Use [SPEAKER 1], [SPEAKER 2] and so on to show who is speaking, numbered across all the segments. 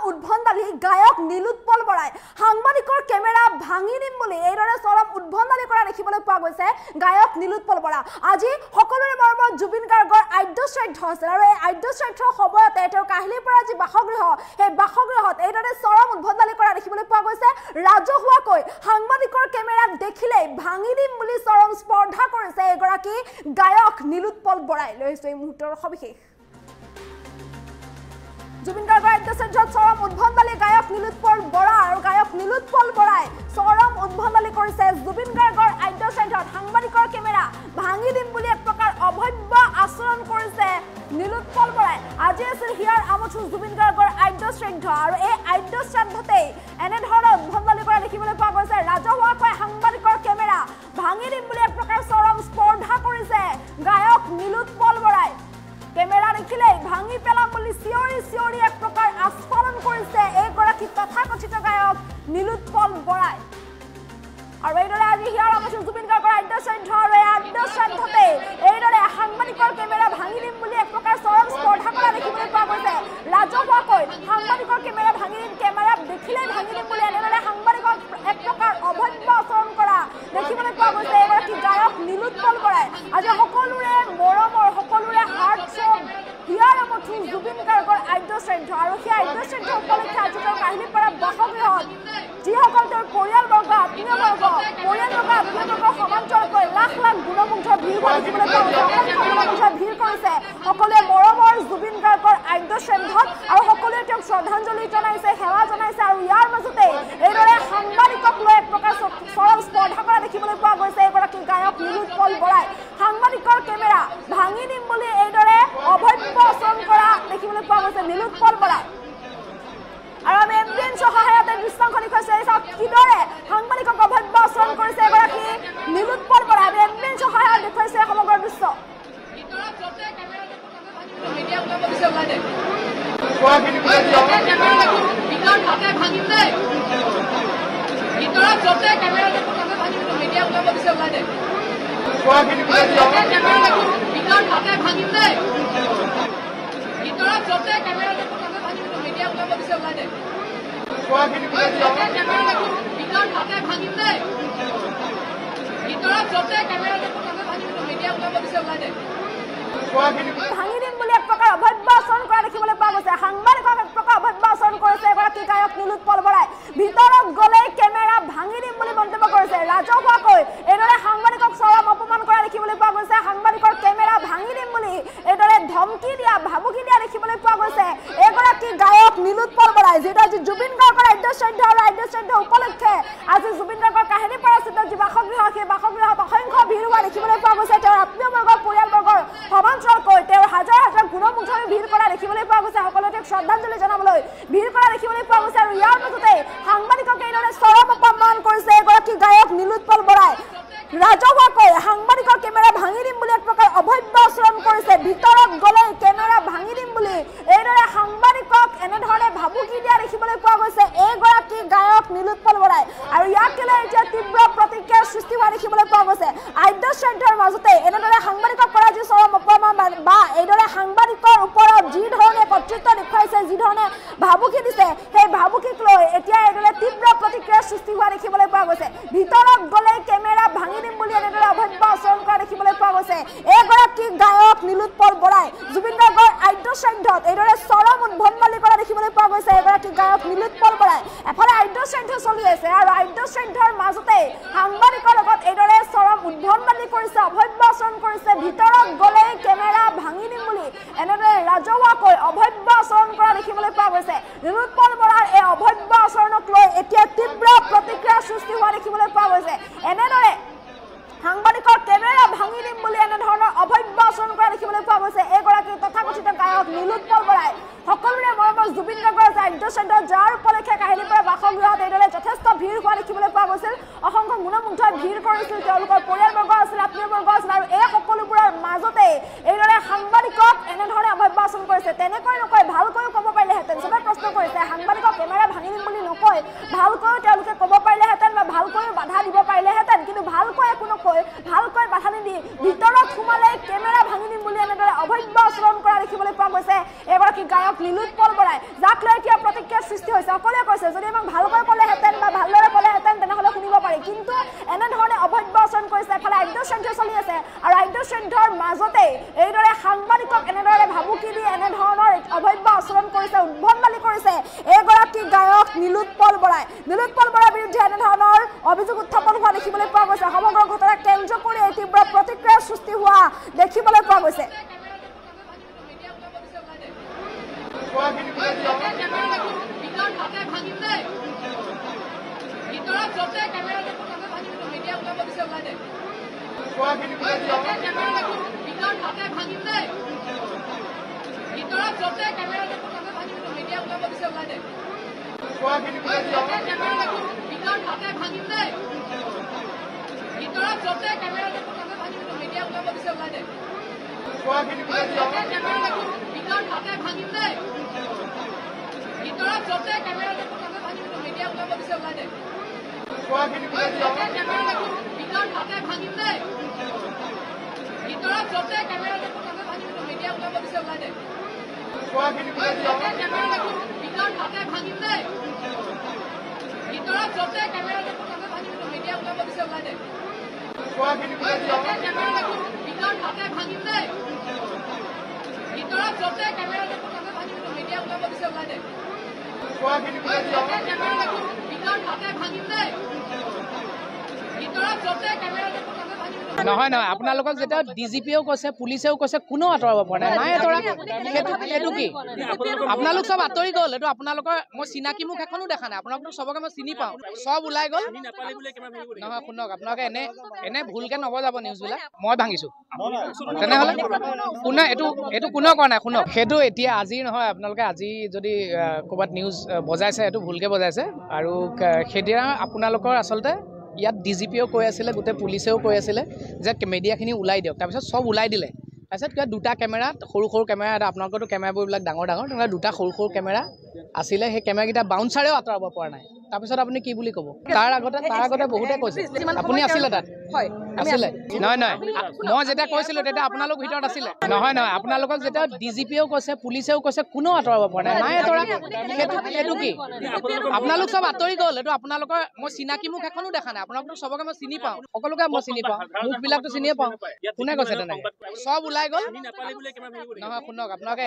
[SPEAKER 1] উদ্ভণ্ডালি গায়ক নীলোৎপল বৰাই সাংবাদিকৰ কেমেৰা ভাঙি দিম বুলি এইদৰে চৰম উদ্ভণ্ডালি কৰা দেখিবলৈ পোৱা গৈছে গায়ক নীলোৎপল বৰা আজি সকলোৰে মৰমৰ জুবিন গাৰ্গৰ আদ্য শ্ৰাদ্ধ আছিল আৰু এই আদ্য শ্ৰাদ্ধৰ সময়তে তেওঁৰ কাহিলীৰ পৰা যি বাসগৃহ সেই বাসগৃহত এইদৰে চৰম উদ্ভণ্ডালি কৰা দেখিবলৈ পোৱা গৈছে ৰাজহুৱাকৈ সাংবাদিকৰ কেমেৰাত দেখিলে ভাঙি দিম বুলি চৰম স্পৰ্ধা কৰিছে এগৰাকী গায়ক নীলোৎপল বৰাই লৈছে এই মুহূৰ্তৰ সবিশেষ জুবিন গাৰ্গৰ আদ্য শ্ৰাদ্ধত চৰম উদ্ভণ্ডালি গায়ক নীলোৎপল বৰা আৰু গায়ক নীলোৎপল বৰাই চৰম উদ্ভণ্ডালি কৰিছে জুবিন গাৰ্গৰ আদ্য শ্ৰাদ্ধত সাংবাদিকৰ কেমেৰা ভাঙি দিম বুলি এক প্ৰকাৰ অভব্য আচৰণ কৰিছে নীলোৎপল বৰাই আজি আছিল হিয়াৰ আমঠু জুবিন গাৰ্গৰ আদ্য শ্ৰাদ্ধ আৰু এই আদ্য শ্ৰাদ্ধতেই এনেধৰণৰ উদ্ভণ্ডালি কৰা দেখিবলৈ পোৱা গৈছে ৰাজহুৱাকৈ সাংবাদিকৰ কেমেৰা ভাঙি দিম বুলি এক প্ৰকাৰ চৰম স্পৰ্ধা কৰিছে গায়ক নীলোৎপল বৰাই কেমেৰা দেখিলে ভাঙি পেলাম বুলি চিঞৰি এক প্ৰকাৰ আস্ফালন কৰিছে এইগৰাকী তথাকথিত গায়ক নীলোৎপল বৰাই আৰু এইদৰে আজি হিয়াৰ আমঠু জুবিন গাৰ্গৰ আদ্য শ্ৰাদ্ধ আৰু এই আদ্য শ্ৰাদ্ধতে এইদৰে সাংবাদিকৰ কেমেৰা ভাঙি দিম বুলি এক প্ৰকাৰ চৰম স্পৰ্ধা কৰা দেখিবলৈ পোৱা গৈছে ৰাজহুৱাকৈ সাংবাদিকৰ কেমেৰা ভাঙি দিম কেমেৰা দেখিলে ভাঙি দিম বুলি এনেদৰে সাংবাদিকক এক প্ৰকাৰ অভব্য আচৰণ কৰা দেখিবলৈ পোৱা গৈছে এগৰাকী গায়ক নীলোৎপল বৰাই আজি সকলোৰে মৰমৰ সকলোৰে হাৰ্ট থ্ৰব হিয়াৰ আমঠু জুবিন গাৰ্গৰ আদ্য শ্ৰাদ্ধ আৰু সেই আদ্য শ্ৰাদ্ধ উপলক্ষে আজি তেওঁৰ কাহিলীৰ পৰা বাসগৃহত যিসকল তেওঁৰ পৰিয়ালবৰ্গ আত্মীয়বৰ্গ সমান্তৰালকৈ লাখ লাখ গুণমুগ্ধ ভিৰ দেখিবলৈ পোৱা গৈছে ভিৰ কৰিছে সকলোৱে মৰমৰ জুবিন গাৰ্গৰ আদ্য শ্ৰাদ্ধত আৰু সকলোৱে তেওঁক শ্ৰদ্ধাঞ্জলি জনাইছে সেৱা জনাইছে আৰু ইয়াৰ মাজতে এইদৰে সাংবাদিকক লৈ এক প্ৰকাৰ চৰম স্পৰ্ধা কৰা দেখিবলৈ পোৱা গৈছে এগৰাকী গায়ক নীলোৎপল বৰাই সাংবাদিকৰ কেমেৰা ভাঙি দিম বুলি এইদৰে অভব্য আচৰণ কৰা দেখিবলৈ পোৱা গৈছে নীলোৎপল বৰাই আৰু আমি এম্বুলেন্সৰ সহায়তে দৃশ্যাংশ দেখুৱাইছো এই চাওক কিদৰে সাংবাদিকক অভব্য আচৰণ কৰিছে এগৰাকী নীলোৎপল বৰাই আমি এম্বুলেন্সৰ সহায়ত দেখুৱাইছে সমগ্ৰ দৃশ্য ভাঙি দিম বুলি এক প্ৰকাৰ অভব্য আচৰণ কৰা দেখিবলৈ পোৱা গৈছে সাংবাদিকক এক প্ৰকাৰ অভব্য আচৰণ কৰিছে এগৰাকী গায়ক নীলোৎপল বৰাই ভিতৰত গ'লে কেমেৰা ভাঙি দিম বুলি মন্তব্য কৰিছে ৰাজহুৱাকৈ এইদৰে সাংবাদিকক চৰম অপমান কৰা দেখিবলৈ পোৱা গৈছে সাংবাদিকৰ কেমেৰা ভাঙি দিম বুলি এইদৰে ধমকি দিয়া ভাবুকি দিয়া দেখিবলৈ পোৱা গৈছে এগৰাকী গায়ক নীলোৎপল বৰাই যিটো আজি জুবিন গাৰ্গৰ আদ্য শ্ৰাদ্ধ আৰু আদ্য শ্ৰাদ্ধ উপলক্ষে আজি জুবিন গাৰ্গৰ কাহিনী পৰিচিত যি বাসগৃহ সেই বাসগৃহত অসংখ্য ভিৰ হোৱা দেখিবলৈ পোৱা গৈছে তেওঁৰ আত্মীয়বৰ্গৰ পৰিয়ালবৰ্গৰ সমান্তৰালকৈ তেওঁৰ হাজাৰ হাজাৰ গুণমুগ্ধ ভিৰ কৰা দেখিবলৈ পোৱা গৈছে সকলোৱে তেওঁক শ্ৰদ্ধাঞ্জলি জনাবলৈ ভিৰ কৰা দেখিবলৈ পোৱা গৈছে আৰু ইয়াৰ মাজতে সাংবাদিকক এইদৰে চৰম অপমান কৰিছে এগৰাকী গায়ক নীলোৎপল বৰাই ৰাজহুৱাকৈ সাংবাদিকৰ কেমেৰা ভাঙি দিম বুলি এক প্ৰকাৰ অভব্য আচৰণ কৰিছে ভিতৰত গ'লে কেমেৰা ভাঙি দিম বুলি এইদৰে সাংবাদিকক এনেধৰণে ভাবুকি দিয়া দেখিবলৈ পোৱা গৈছে এইগৰাকী গায়ক নীলোৎপল বৰাই আৰু ইয়াক লৈ এতিয়া তীব্ৰ প্ৰতিক্ৰিয়াৰ সৃষ্টি হোৱা দেখিবলৈ পোৱা গৈছে আদ্য শ্ৰাদ্ধৰ মাজতে এনেদৰে সাংবাদিকক কৰা যি চৰম অপমান বা এইদৰে সাংবাদিকৰ ওপৰত যি ধৰণে কৰ্তৃত্ব দেখুৱাইছে যি ধৰণে ভাবুকি দিছে সেই ভাবুকিক লৈ এতিয়া এইদৰে তীব্ৰ প্ৰতিক্ৰিয়াৰ সৃষ্টি হোৱা দেখিবলৈ পোৱা গৈছে ভিতৰত গ'লে কেমেৰা ভাঙি দিম বুলি এনেদৰে অভব্য আচৰণ কৰা দেখিবলৈ পোৱা গৈছে এগৰাকী গায়ক নীলোৎপল বৰাই জুবিন গাৰ্গৰ আদ্য শ্ৰাদ্ধত এইদৰে চৰম উদ্ভণ্ডালি কৰা দেখিবলৈ পোৱা গৈছে এগৰাকী গায়ক নীলোৎপল বৰাই এফালে আদ্য শ্ৰাদ্ধ চলি আছে আৰু আদ্য শ্ৰাদ্ধৰ মাজতে সাংবাদিকৰ লগত এইদৰে চৰম উদ্ভণ্ডালি কৰিছে অভব্য আচৰণ কৰিছে ভিতৰত গ'লে কেমেৰা ভাঙি দিম বুলি এনেদৰে ৰাজহুৱাকৈ অভব্য আচৰণ কৰা দেখিবলৈ পোৱা গৈছে নীলোৎপল বৰাৰ এই অভব্য আচৰণক লৈ এতিয়া তীব্ৰ প্ৰতিক্ৰিয়াৰ সৃষ্টি হোৱা দেখিবলৈ পোৱা গৈছে এনেদৰে সাংবাদিকৰ কেমেৰা ভাঙি দিম বুলি এনেধৰণৰ অভব্য আচৰণ কৰা দেখিবলৈ পোৱা গৈছে এইগৰাকী তথাকথিত গায়ক নীলোৎপল বৰাই সকলোৰে মৰমৰ জুবিন গাৰ্গৰ আদ্য শ্ৰাদ্ধ যাৰ উপলক্ষে কাহিনীৰ পৰা বাসগৃহত এইদৰে যথেষ্ট ভিৰ হোৱা দেখিবলৈ পোৱা গৈছিল অসংখ্য গুণমুগ্ধ ভিৰ কৰিছিল তেওঁলোকৰ পৰিয়ালবৰ্গ আছিল আত্মীয়বৰ্গ আছিল আৰু এই সকলোবোৰৰ মাজতে এইদৰে সাংবাদিকক এনেধৰণে অভব্য আচৰণ কৰিছে তেনেকৈ নকয় ভালকৈও ক'ব পাৰিলেহেঁতেন চবে প্ৰশ্ন কৰিছে সাংবাদিকক কেমেৰা ভাঙি দিম বুলি নকয় ভালকৈও তেওঁলোকে ক'ব পাৰিলেহেঁতেন বা ভালকৈও বাধা দিব পাৰিলেহেঁতেন কিন্তু ভালকৈ একো নকয় ভালকৈ বাধা নিদি ভিতৰত সোমালে কেমেৰা ভাঙি দিম বুলি এনেদৰে অভব্য আচৰণ কৰা দেখিবলৈ পোৱা গৈছে এগৰাকী গায়ক নীলোৎপল বৰাই যাক লৈ এতিয়া প্ৰতিক্ৰিয়াৰ সৃষ্টি হৈছে সকলোৱে কৈছে যদি আমাক ভালকৈ ক'লেহেঁতেন বা ভালদৰে ক'লেহেঁতেন তেনেহ'লে শুনিব পাৰি কিন্তু এনেধৰণে অভব্য আচৰণ কৰিছে এফালে আদ্যশ্ৰাদ্ধ চলি আছে আৰু আদ্যশ্ৰাদ্ধৰ মাজতেই এইদৰে সাংবাদিকক এনেদৰে ভাবুকি দি এনেধৰণৰ অভব্য আচৰণ কৰিছে উদ্ভণ্ডালি কৰিছে এগৰাকী গায়ক নীলোৎপল বৰাই বিৰুদ্ধে এনেধৰণৰ অভিযোগ উত্থাপন হোৱা দেখিবলৈ পোৱা গৈছে সমগ্ৰ ঘটনাক কেন্দ্ৰ কৰি তীব্ৰ প্ৰতিক্ৰিয়াৰ সৃষ্টি হোৱা দেখিবলৈ পোৱা গৈছে
[SPEAKER 2] নহয় নহয় আপোনালোকক যেটা ডিজিপিও কৈছে পুলিশেও কৈছে কোনো আঁতৰাব পৰা নাই নাই আঁতৰা সেইটো কি আপোনালোক সব আঁতৰি গ'ল এইটো আপোনালোকৰ মই চিনাকি মুখ এখনো দেখা নাই আপোনালোক সবকে মই চিনি পাওঁ সব ওলাই গ'ল নহয় শুনক আপোনালোকে এনে ভুলকে নবজাব নিউজবিলাক মই ভাঙিছো তেনেহ'লে কোনে এইটো কোনেও কৰা নাই শুনক সেইটো এতিয়া আজি নহয় আপোনালোকে আজি যদি ক'ৰবাত নিউজ বজাইছে এইটো ভুলকে বজাইছে আৰু সেইদিনা আপোনালোকৰ আচলতে ইয়াত ডিজিপিও কৈ আছিলে গোটেই পুলিচেও কৈ আছিলে যে মিডিয়াখিনি ওলাই দিয়ক তাৰপিছত সব ওলাই দিলে তাৰপিছত কিবা দুটা কেমেৰা সৰু কেমেৰা এটা আপোনালোকৰতো কেমেৰাবোৰবিলাক ডাঙৰ তেনেহ'লে দুটা সৰু কেমেৰা আছিলে সেই কেমেৰাকেইটা বাউন্সাৰেও আঁতৰাব পৰা নাই তাৰপিছত আপুনি কি বুলি ক'ব তাৰ আগতে বহুতে কৈছে আপুনি আছিলে তাত আছিলে নহয় মই যেতিয়া কৈছিলোঁ তেতিয়া আপোনালোক ভিতৰত আছিলে নহয় আপোনালোকক যেতিয়া ডিজিপিও কৈছে পুলিচেও কৈছে কোনো আঁতৰাব পৰা নাই আঁতৰা সেইটো কি আপোনালোক সব আঁতৰি গ'ল এইটো আপোনালোকৰ মই চিনাকি মুখ এখনো দেখা নাই আপোনালোকতো সবকে মই চিনি পাওঁ সকলোকে মই চিনি পাওঁ মুখবিলাকতো চিনিয়ে পাওঁ কোনে কৈছে তেনেকৈ সব ওলাই গ'ল নহয় শুনক আপোনালোকে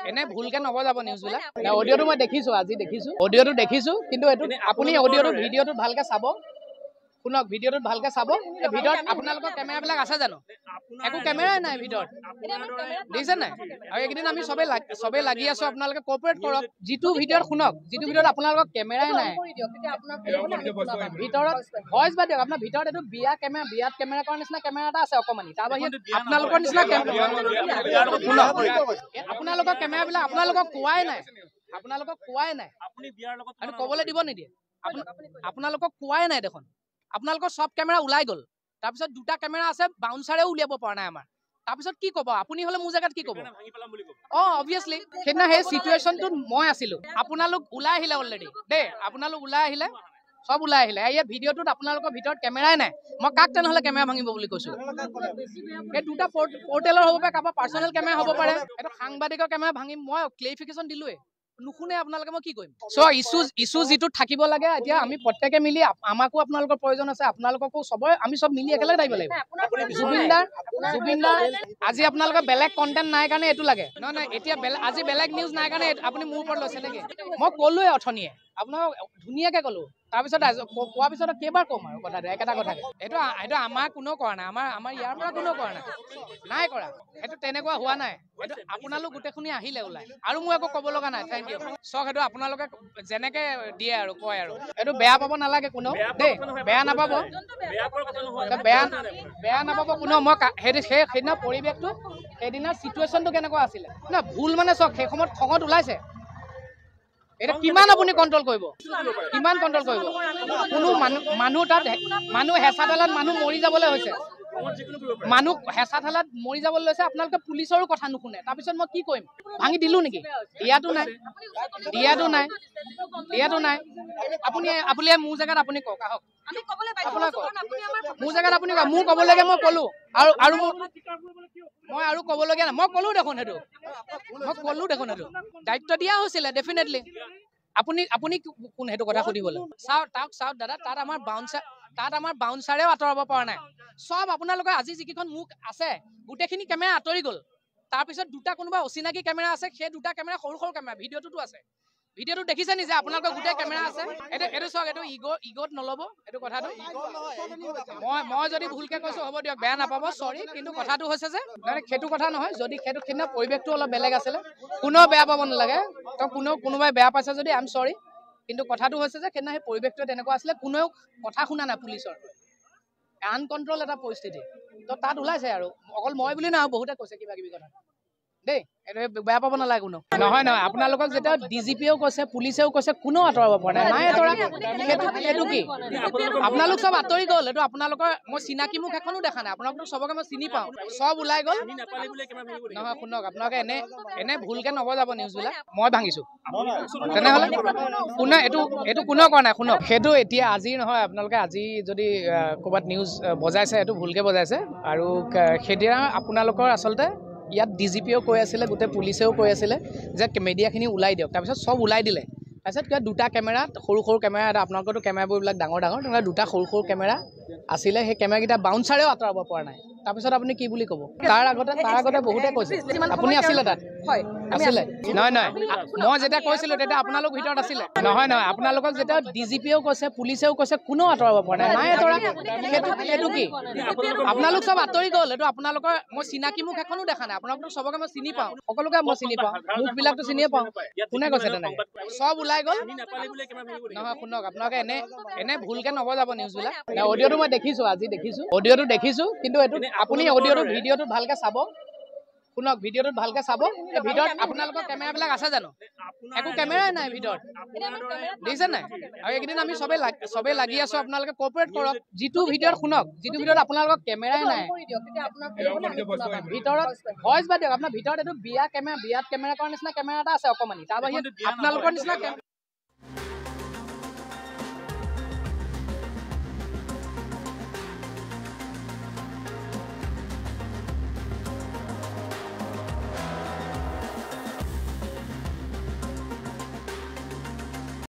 [SPEAKER 2] এনে ভুলকে নবজাব নিউজবিলাক অডিঅ'টো মই দেখিছোঁ আজি অডিঅ'টো দেখিছোঁ কিন্তু এইটো আপুনি অডিঅ'টো ভিডিঅ'টো ভালকে চাব শুনক ভিডিঅ'টোত ভালকে চাব ভিতৰত আপোনালোকৰ কেমেৰাবিলাক আছে জানো একো কেমেৰাই নাই ভিতৰত দেখিছে নাই আৰু এইকেইদিন আমি চবেই লাগি আছো আপোনালোকে কোঅপাৰেট কৰক যিটো ভিডিঅ'ত শুনক যিটো ভিডিঅ'ত আপোনালোকৰ কেমেৰাই নাই ভিতৰত ভইচ বা দিয়ক আপোনাৰ ভিতৰত এইটো বিয়াত কেমেৰা কৰাৰ নিচিনা কেমেৰা এটা আছে অকণমানি তাৰ বাহিৰে আপোনালোকৰ নিচিনা শুনক আপোনালোকৰ কেমেৰাবিলাক আপোনালোকক কোৱাই নাই আপুনি ক'বলৈ দিব নিদিয়ে আপোনালোকক কোৱাই নাই দেখোন আপোনালোকৰ সব কেমেৰা ওলাই গ'ল তাৰপিছত দুটা কেমেৰা আছে বাউন্সাৰেও উলিয়াব পৰা নাই আমাৰ তাৰপিছত কি ক'ব আপুনি হ'লে মোৰ জেগাত কি ক'ব অবভিয়াছলি সেইদিনা সেই চিটুৱেশ্যনটোত মই আছিলোঁ আপোনালোক ওলাই আহিলে অলৰেডি দেই আপোনালোক ওলাই আহিলে সব ওলাই আহিলে এই ভিডিঅ'টোত আপোনালোকৰ ভিতৰত কেমেৰাই নাই মই কাক তেনেহ'লে কেমেৰা ভাঙিব বুলি কৈছোঁ এই দুটা পৰ্টেলৰ হ'ব পাৰে কাৰোবাৰ পাৰ্চনেল কেমেৰা হ'ব পাৰে এইটো সাংবাদিকৰ কেমেৰা ভাঙিম মই ক্লেৰিফিকেশ্যন দিলোৱে নুশুনে আপোনালোকে মই কি কৰিম ইছ্যু যিটো থাকিব লাগে এতিয়া আমি প্ৰত্যেকে মিলি আমাকো আপোনালোকৰ প্ৰয়োজন আছে আপোনালোককো চবৰে আমি সব মিলি একেলগে থাকিব লাগিব জুবিনদাৰ আজি আপোনালোকৰ বেলেগ কণ্টেণ্ট নাই কাৰণে এইটো লাগে নহয় এতিয়া আজি বেলেগ নিউজ নাই কাৰণে আপুনি মোৰ ওপৰত লৈছে নেকি মই ক'লোৱে অথনিয়ে আপোনাক ধুনীয়াকে ক'লো তাৰপিছত কোৱাৰ পিছত কেইবাৰ ক'ম আৰু কথাটো একেটা কথাকে এইটো আমাৰ কোনেও কৰা নাই আমাৰ ইয়াৰ পৰা কোনেও কৰা নাই কৰা সেইটো তেনেকুৱা হোৱা নাই এইটো আপোনালোক গোটেইখিনি আহিলে ওলাই আৰু মই একো ক'ব লগা নাই থেংক ইউ চক সেইটো আপোনালোকে যেনেকে দিয়ে আৰু কয় আৰু এইটো বেয়া পাব নালাগে কোনেও দেই বেয়া নাপাব কোনেও মই সেইদিনা পৰিৱেশটো সেইদিনাৰ চিটুৱেশ্যনটো কেনেকুৱা আছিলে না ভুল মানে চক সেই সময়ত খঙত ওলাইছে এটা কিমান আপুনি কন্ট্ৰোল কৰিব কোনো মানুহ তাত মানুহ হেঁচা ঠেলাত মানুহ মৰি যাবলৈ হৈছে মানুহ হেঁচা ঠেলাত মৰি যাবলৈ লৈছে আপোনালোকে পুলিচৰো কথা নুশুনে তাৰপিছত মই কি কৰিম ভাঙি দিলো নেকি দিয়াটো নাই আপুনি মোৰ জেগাত আপুনি কওক আহক মোৰ জেগাত আপুনি মোৰ ক'বলৈকে মই ক'লো আৰু মই আৰু ক'বলগীয়া নাই মই ক'লো দেখোন সেইটো দায়িত্ব দিয়া হৈছিলে ডেফিনেটলি আপুনি আপুনি কোন সেইটো কথা সুধিবলৈ চাওক দাদা তাত আমাৰ বাউন্সাৰেও আঁতৰাব পৰা নাই সব আপোনালোকৰ আজি যিকেইখন মুখ আছে গোটেইখিনি কেমেৰা আঁতৰি গ'ল তাৰপিছত দুটা কোনোবা অচিনাকি কেমেৰা আছে সেই দুটা কেমেৰা সৰু কেমেৰা ভিডিঅ'টোতো আছে ভিডিঅ'টো দেখিছে নিজে আপোনালোকৰ গোটেই কেমেৰা আছে এইটো চাওক এইটো ইগত নল'ব এইটো কথাটো মই যদি ভুলকে কৈছো হ'ব দিয়ক বেয়া নাপাব চৰি কিন্তু কথাটো হৈছে যে সেইটো কথা নহয় যদি সেইটো সিদিনা পৰিৱেশটো অলপ বেলেগ আছিলে কোনেও বেয়া পাব নালাগে তো কোনোবাই বেয়া পাইছে যদি আই এম চৰি কিন্তু কথাটো হৈছে যে সেইদিনা সেই পৰিৱেশটো তেনেকুৱা আছিলে কোনেও কথা শুনা নাই পুলিচৰ আনকণ্ট্ৰল এটা পৰিস্থিতি তো তাত ওলাইছে আৰু অকল মই বুলি নহয় বহুতে কৈছে কিবা কিবি কথা দেই এইটো বেয়া পাব নালাগে কোনো নহয় আপোনালোকক যেতিয়া ডিজিপিও কৈছে পুলিচেও কৈছে কোনেও আঁতৰাব পৰা নাই নাই আঁতৰা সেইটো কি আপোনালোক চব আঁতৰি গ'ল এইটো আপোনালোকৰ মই চিনাকি মুখ এখনো দেখা নাই আপোনালোক চবকে মই চিনি পাওঁ চব ওলাই গ'ল নহয় শুনক আপোনালোকে এনে ভুলকে নবজাব নিউজবিলাক মই ভাঙিছো তেনেহ'লে কোনে এইটো কোনেও কৰা নাই শুনক সেইটো এতিয়া আজি নহয় আপোনালোকে আজি যদি ক'ৰবাত নিউজ বজাইছে এইটো ভুলকে বজাইছে আৰু সেইদিনা আপোনালোকৰ আচলতে ইয়াত ডিজিপিও কৈ আছিলে গোটেই পুলিচেও কৈ আছিলে যে মিডিয়াখিনি ওলাই দিয়ক তাৰপিছত চব ওলাই দিলে তাৰপিছত কিবা দুটা কেমেৰাত সৰু কেমেৰা এটা আপোনালোকৰতো কেমেৰাবোৰবিলাক ডাঙৰ তেনেকুৱা দুটা সৰু কেমেৰা আছিলে সেই কেমেৰাকেইটা বাউন্সাৰেও আঁতৰাব পৰা নাই তাৰপিছত আপুনি কি বুলি ক'ব তাৰ আগতে বহুতে কৈছে আপুনি আছিলে তাত আছিলে নহয় মই যেতিয়া কৈছিলোঁ তেতিয়া আপোনালোক ভিতৰত আছিলে নহয় আপোনালোকক যেতিয়া ডিজিপিও কৈছে পুলিচেও কৈছে কোনেও আঁতৰাব পৰা নাই আঁতৰা সেইটো কি আপোনালোক চব আঁতৰি গ'ল এইটো আপোনালোকৰ মই চিনাকি মুখ এখনো দেখা নাই আপোনালোকতো চবকে মই চিনি পাওঁ সকলোকে মই চিনি পাওঁ মুখবিলাকতো চিনিয়ে পাওঁ কোনে কৈছে তেনেকে চব ওলাই গ'ল নহয় শুনক আপোনালোকে এনে ভুলকে নবজাব নিউজবিলাক অডিঅ'টো মই দেখিছোঁ আজি অডিঅ'টো দেখিছোঁ কিন্তু এইটো আপুনি অডিঅ'টো ভিডিঅ'টো ভালকে চাব শুনক ভিডিঅ'টোত ভালকে চাব ভিতৰত আপোনালোকৰ কেমেৰাবিলাক আছে জানো একো কেমেৰাই নাই ভিতৰত দেখিছে নাই আৰু এইকেইদিন আমি চবেই লাগি আছো আপোনালোকে কৰ্পৰেট কৰক যিটো ভিডিঅ'ত শুনক যিটো ভিডিঅ'ত আপোনালোকৰ কেমেৰাই নাই ভিতৰত ভইচ বা দিয়ক আপোনাৰ ভিতৰত এইটো বিয়াত কেমেৰা কৰাৰ নিচিনা কেমেৰা এটা আছে অকণমানি তাৰ বাহিৰত আপোনালোকৰ নিচিনা